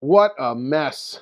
What a mess.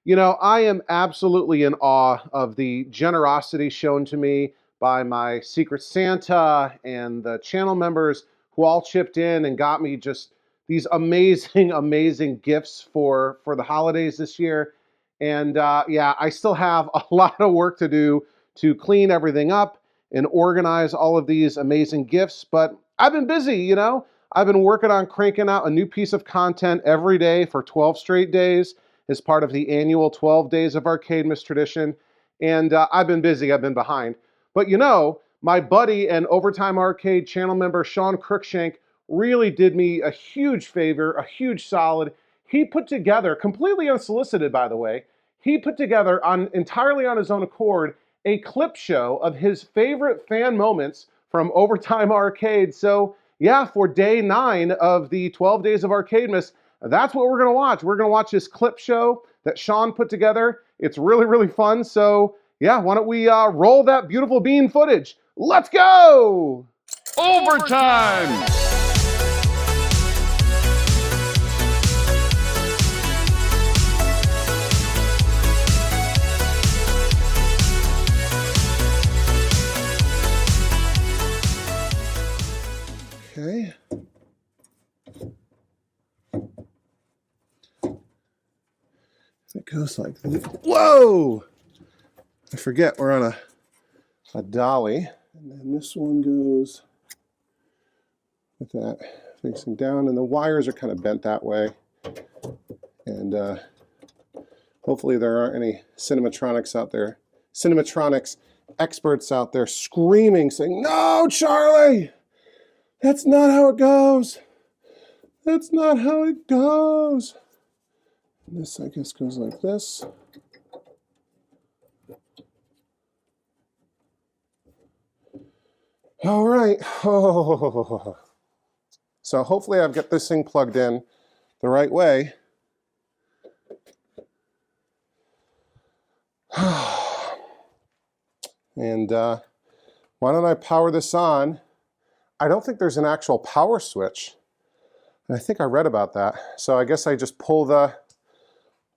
You know, I am absolutely in awe of the generosity shown to me by my Secret Santa and the channel members who all chipped in and got me just these amazing, amazing gifts for the holidays this year. And yeah, I still have a lot of work to do to clean everything up and organize all of these amazing gifts, but I've been busy, you know. I've been working on cranking out a new piece of content every day for 12 straight days as part of the annual 12 Days of Arcademas tradition. And I've been busy, I've been behind. But you know, my buddy and Overtime Arcade channel member Sean Crookshank really did me a huge favor, a huge solid. He put together, completely unsolicited by the way, he put together entirely on his own accord a clip show of his favorite fan moments from Overtime Arcade. So yeah, for day 9 of the 12 Days of Arcademas, that's what we're going to watch. We're going to watch this clip show that Sean put together. It's really, really fun. So, yeah, why don't we roll that beautiful bean footage? Let's go! Overtime! Okay. It goes like this. Whoa! I forget we're on a dolly. And then this one goes with that facing down. And the wires are kind of bent that way. And hopefully there aren't any Cinematronics out there. Cinematronics experts out there screaming, saying, "No, Charlie! That's not how it goes! That's not how it goes!" And this, I guess, goes like this. All right. Oh. So hopefully I've got this thing plugged in the right way. And why don't I power this on? I don't think there's an actual power switch. And I think I read about that. So I guess I just pull the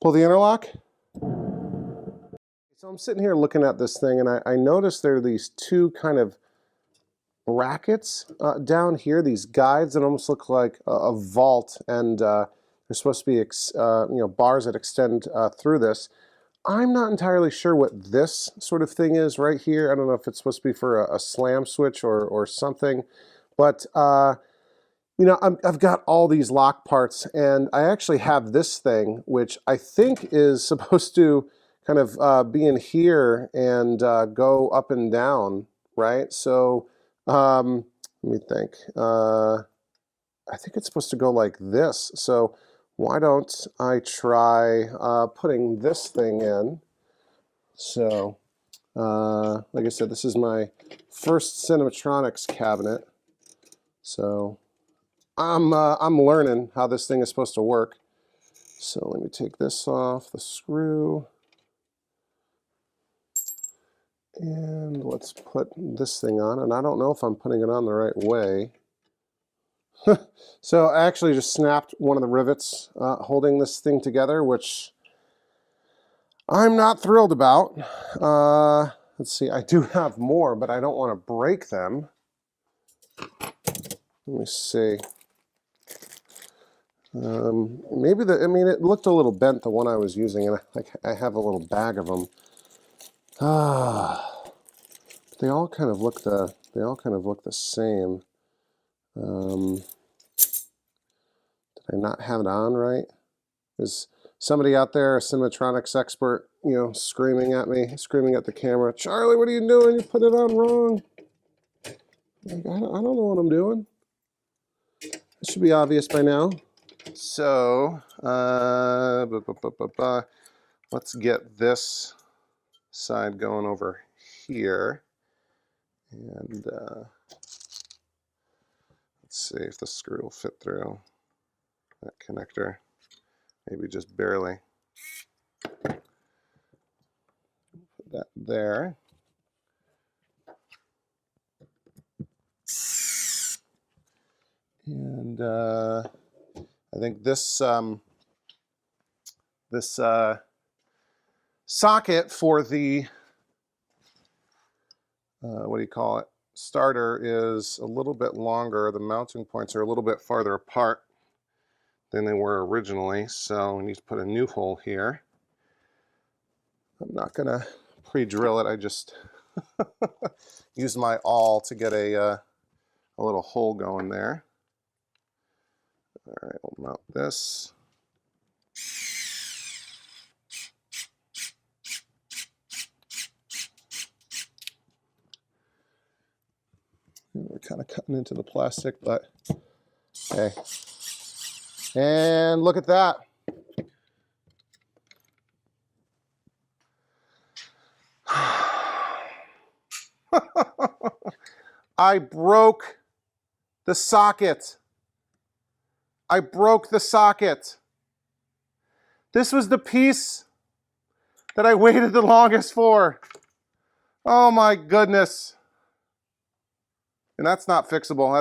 interlock. So I'm sitting here looking at this thing, and I noticed there are these two kind of brackets down here, these guides that almost look like a vault, and they're supposed to be bars that extend through this. I'm not entirely sure what this sort of thing is right here. I don't know if it's supposed to be for a slam switch or something, but you know, I've got all these lock parts, and I actually have this thing, which I think is supposed to kind of be in here and go up and down, right? So let me think. I think it's supposed to go like this. So why don't I try putting this thing in? So like I said, this is my first Cinematronics cabinet. So I'm learning how this thing is supposed to work. So let me take this off the screw. And let's put this thing on. And I don't know if I'm putting it on the right way. So I actually just snapped one of the rivets holding this thing together, which I'm not thrilled about. Let's see, I do have more, but I don't want to break them. Let me see. Maybe it looked a little bent, the one I was using, and I have a little bag of them. They all kind of look the same. Did I not have it on right? Is somebody out there, a Cinematronics expert, you know, screaming at me, screaming at the camera, "Charlie, what are you doing? You put it on wrong." Like, I don't know what I'm doing. It should be obvious by now. So, let's get this side going over here. And let's see if the screw will fit through that connector. Maybe just barely. Put that there. And I think this This socket for the, what do you call it, starter is a little bit longer. The mounting points are a little bit farther apart than they were originally, so we need to put a new hole here. I'm not going to pre-drill it. I just used my awl to get a little hole going there. All right, we'll mount this. We're kind of cutting into the plastic, but hey. And look at that. I broke the socket. I broke the socket. This was the piece that I waited the longest for. Oh my goodness. And that's not fixable.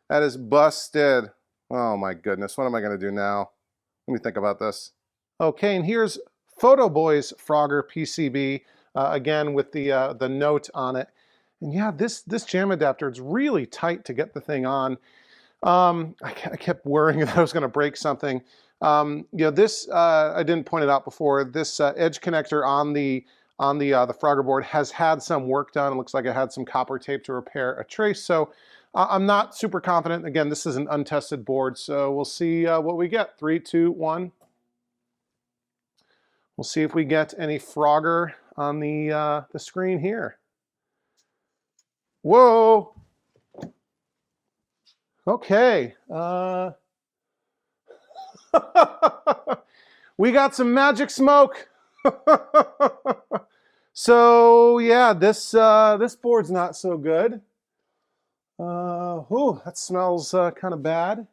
That is busted. Oh my goodness. What am I going to do now? Let me think about this. Okay, and here's Photo Boy's Frogger PCB, again with the note on it. And yeah, this jam adapter is really tight to get the thing on. I kept worrying that I was going to break something. You know, this I didn't point it out before. This edge connector on the Frogger board has had some work done. It looks like it had some copper tape to repair a trace. So I'm not super confident. Again, this is an untested board, so we'll see what we get. 3, 2, 1. We'll see if we get any Frogger on the screen here. Whoa! Okay. We got some magic smoke. So yeah, this board's not so good. Ooh, that smells kind of bad.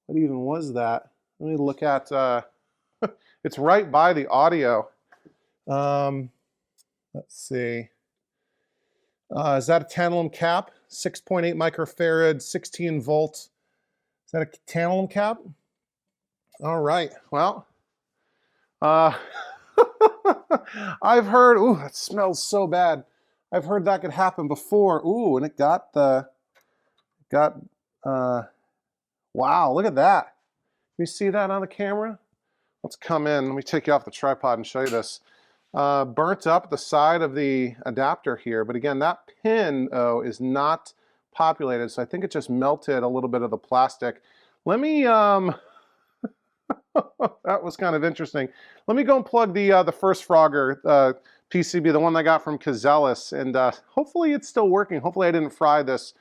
What even was that? Let me look at. It's right by the audio. Let's see. Is that a tantalum cap? 6.8 microfarad, 16 volt. Is that a tantalum cap? All right. Well, I've heard. Ooh, that smells so bad. I've heard that could happen before. Ooh, and it got wow, look at that. You see that on the camera? Let's come in. Let me take you off the tripod and show you this. Burnt up the side of the adapter here, but again, that pin is not populated, so I think it just melted a little bit of the plastic. Let me, that was kind of interesting. Let me go and plug the first Frogger PCB, the one I got from Cazellas, and hopefully it's still working. Hopefully I didn't fry this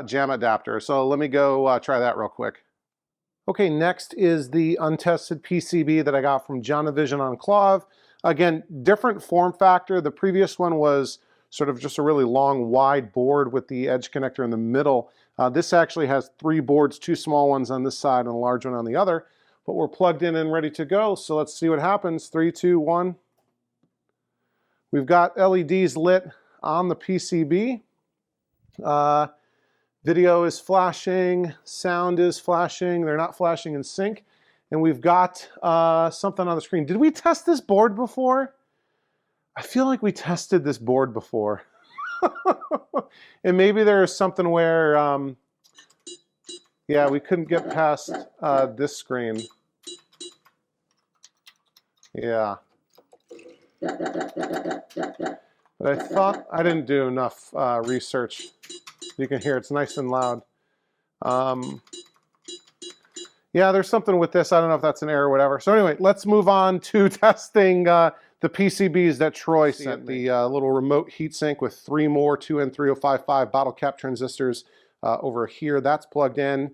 jam adapter. So let me go try that real quick. Okay, next is the untested PCB that I got from Jonavision Enclave. Again, different form factor. The previous one was sort of just a really long, wide board with the edge connector in the middle. This actually has 3 boards, 2 small ones on this side and a large one on the other. But we're plugged in and ready to go, so let's see what happens. 3, 2, 1. We've got LEDs lit on the PCB. Video is flashing, sound is flashing. They're not flashing in sync. And we've got something on the screen. Did we test this board before? I feel like we tested this board before. And maybe there's something where, yeah, we couldn't get past this screen. Yeah. But I thought I didn't do enough research. You can hear it's nice and loud. Yeah, there's something with this. I don't know if that's an error or whatever. So anyway, let's move on to testing the PCBs that Troy sent. The little remote heatsink with 3 more 2N3055 bottle cap transistors over here. That's plugged in.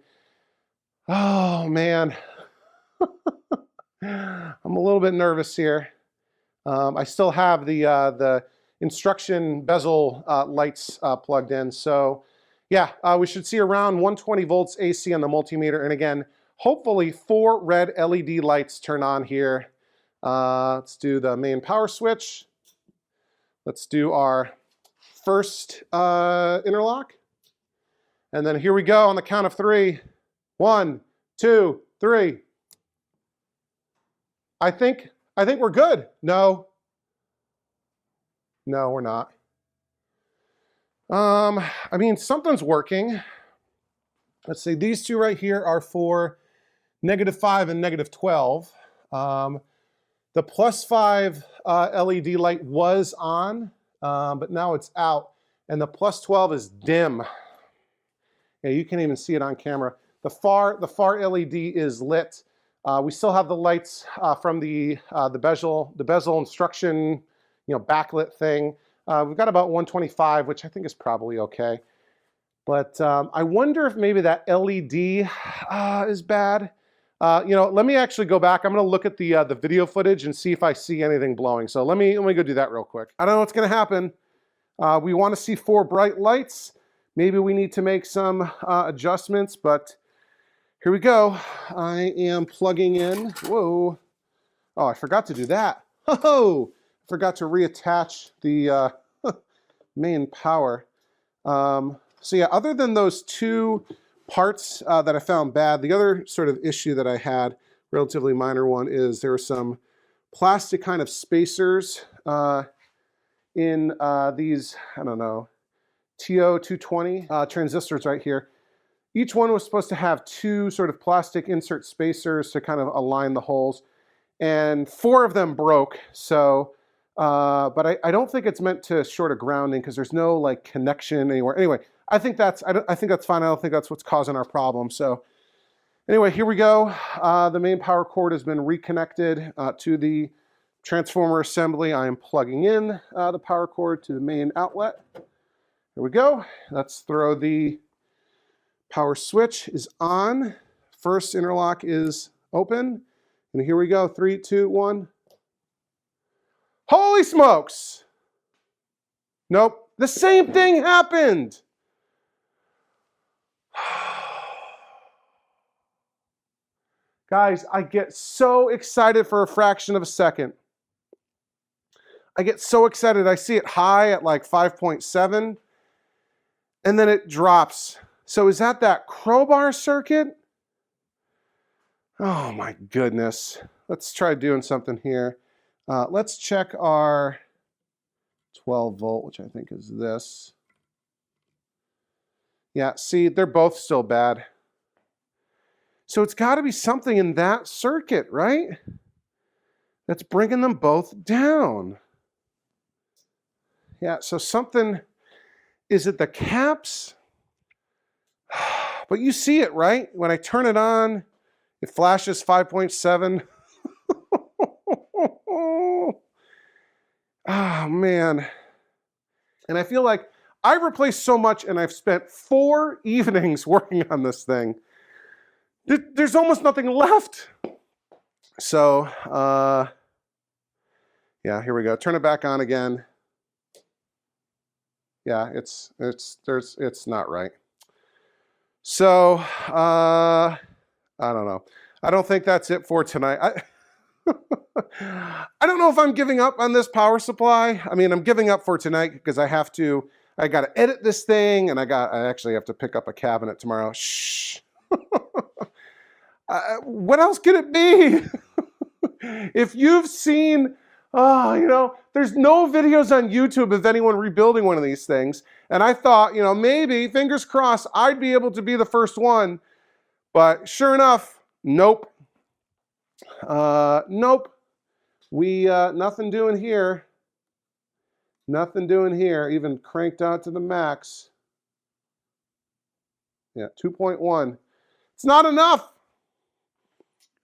Oh, man. I'm a little bit nervous here. I still have the instruction bezel lights plugged in. So yeah, we should see around 120 volts AC on the multimeter. And again, hopefully 4 red LED lights turn on here. Let's do the main power switch. Let's do our first interlock. And then here we go on the count of 3. 1, 2, 3. I think we're good. No, we're not. I mean, something's working. Let's see, these two right here are for -5 and -12. The +5 LED light was on, but now it's out, and the +12 is dim. Yeah, you can't even see it on camera. The far LED is lit. We still have the lights from the bezel instruction, backlit thing. We've got about 125, which I think is probably okay. But I wonder if maybe that LED is bad. Let me actually go back. I'm going to look at the video footage and see if I see anything blowing. So let me go do that real quick. I don't know what's going to happen. We want to see 4 bright lights. Maybe we need to make some adjustments, but here we go. I am plugging in. Whoa. Oh, I forgot to do that. Oh, forgot to reattach the main power. So yeah, other than those 2 parts that I found bad, the other sort of issue that I had, relatively minor one, is there were some plastic kind of spacers in these, I don't know, TO220 transistors right here. Each one was supposed to have 2 sort of plastic insert spacers to kind of align the holes, and 4 of them broke. So, but I don't think it's meant to short a grounding because there's no like connection anywhere. Anyway, I think that's fine. I don't think that's what's causing our problem. So, anyway, here we go. The main power cord has been reconnected to the transformer assembly. I am plugging in the power cord to the main outlet. Here we go. Let's throw the power switch is on. First interlock is open. And here we go. 3, 2, 1. Holy smokes! Nope. The same thing happened. Guys, I get so excited for a fraction of a second. I get so excited. I see it high at like 5.7. And then it drops. So is that crowbar circuit? Oh my goodness. Let's try doing something here. Let's check our 12 volt, which I think is this. Yeah, see, they're both still bad. So it's got to be something in that circuit, right? That's bringing them both down. Yeah, so something, is it the caps? But you see it, right? When I turn it on, it flashes 5.7. Oh, man. And I feel like I've replaced so much, and I've spent 4 evenings working on this thing. There's almost nothing left. So, yeah, here we go. Turn it back on again. Yeah, it's not right. So, I don't know. I don't think that's it for tonight. I don't know if I'm giving up on this power supply. I mean, I'm giving up for tonight because I got to edit this thing, and I actually have to pick up a cabinet tomorrow. Shh. What else could it be? If you've seen, there's no videos on YouTube of anyone rebuilding one of these things. And I thought, maybe, fingers crossed, I'd be able to be the first one. But sure enough, nope. Nope. Nothing doing here. Nothing doing here, even cranked out to the max. Yeah, 2.1. It's not enough.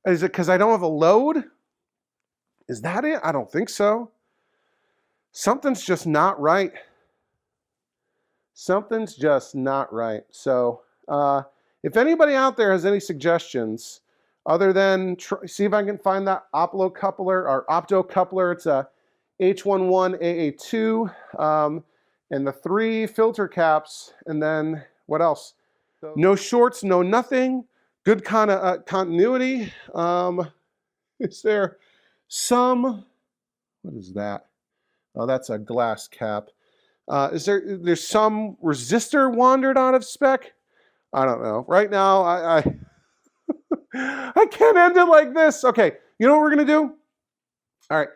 Is it because I don't have a load? Is that it? I don't think so. Something's just not right. Something's just not right. So if anybody out there has any suggestions, other than see if I can find that opto coupler. It's a H11AA2 and the 3 filter caps, and then what else? No shorts, no nothing. Good kind of continuity. Is there some? What is that? Oh, that's a glass cap. There's some resistor wandered out of spec? I don't know. Right now, I can't end it like this. Okay, you know what we're gonna do? All right,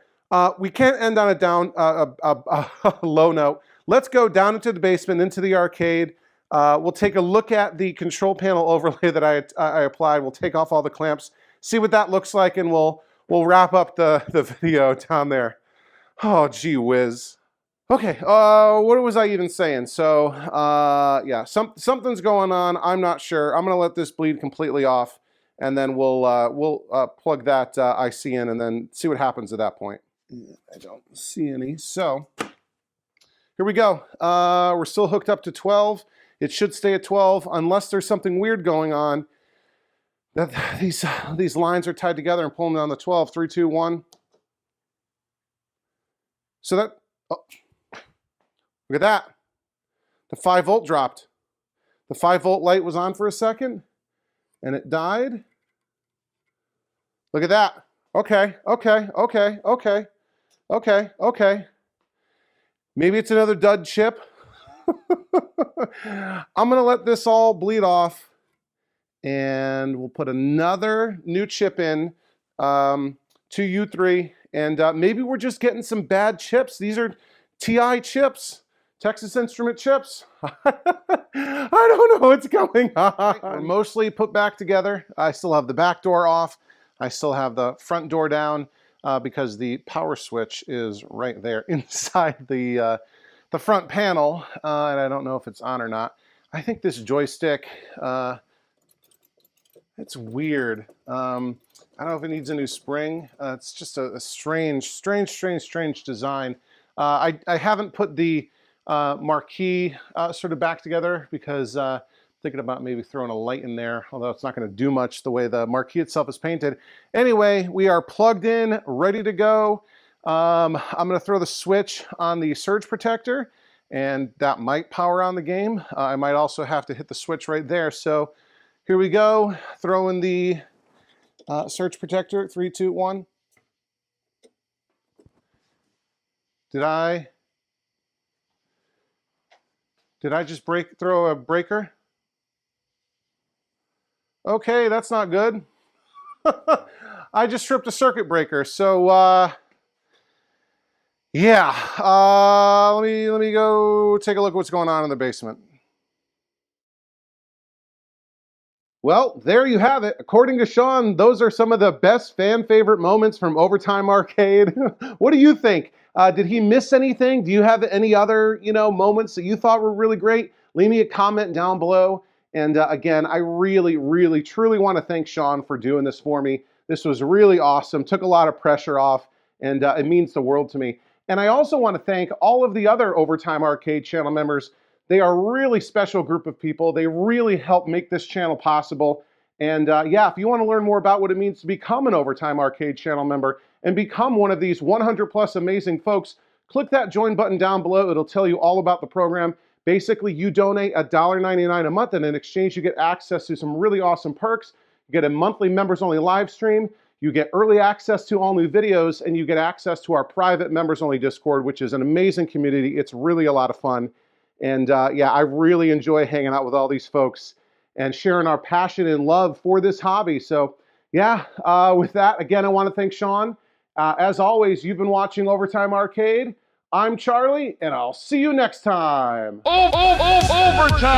we can't end on a low note. Let's go down into the basement, into the arcade. We'll take a look at the control panel overlay that I applied. We'll take off all the clamps, see what that looks like, and we'll wrap up the video down there. Oh, gee whiz. Okay, what was I even saying? So, yeah, something's going on. I'm not sure. I'm gonna let this bleed completely off, and then we'll plug that IC in, and then see what happens at that point. I don't see any. So, here we go. We're still hooked up to 12. It should stay at 12 unless there's something weird going on. That these lines are tied together and pulling down the 12. 3, 2, 1. So that. Oh. Look at that. The 5 volt dropped. The 5 volt light was on for a second and it died. Look at that. Okay. Maybe it's another dud chip. I'm going to let this all bleed off and we'll put another new chip in to U3, and maybe we're just getting some bad chips. These are TI chips. Texas Instrument chips. I don't know what's going on. We're mostly put back together. I still have the back door off. I still have the front door down because the power switch is right there inside the front panel, and I don't know if it's on or not. I think this joystick, it's weird. I don't know if it needs a new spring. It's just a strange design. I haven't put the marquee sort of back together because thinking about maybe throwing a light in there, although it's not going to do much the way the marquee itself is painted. Anyway, we are plugged in, ready to go. I'm going to throw the switch on the surge protector, and that might power on the game. I might also have to hit the switch right there. So here we go, throwing the surge protector. 3, 2, 1. Did I just throw a breaker? Okay, that's not good. I just tripped a circuit breaker. So yeah, let me go take a look at what's going on in the basement. Well, there you have it. According to Sean, those are some of the best fan favorite moments from Overtime Arcade. What do you think? Did he miss anything? Do you have any other, moments that you thought were really great? Leave me a comment down below. And again, I really, truly want to thank Sean for doing this for me. This was really awesome. Took a lot of pressure off, and it means the world to me. And I also want to thank all of the other Overtime Arcade channel members. They are a really special group of people. They really help make this channel possible. And yeah, if you want to learn more about what it means to become an Overtime Arcade channel member and become one of these 100+ amazing folks, click that join button down below. It'll tell you all about the program. Basically, you donate $1.99 a month, and in exchange, you get access to some really awesome perks. You get a monthly members-only live stream. You get early access to all new videos, and you get access to our private members-only Discord, which is an amazing community. It's really a lot of fun. And yeah, I really enjoy hanging out with all these folks and sharing our passion and love for this hobby. So yeah, with that, again, I want to thank Sean. As always, you've been watching Overtime Arcade. I'm Charlie, and I'll see you next time. Overtime!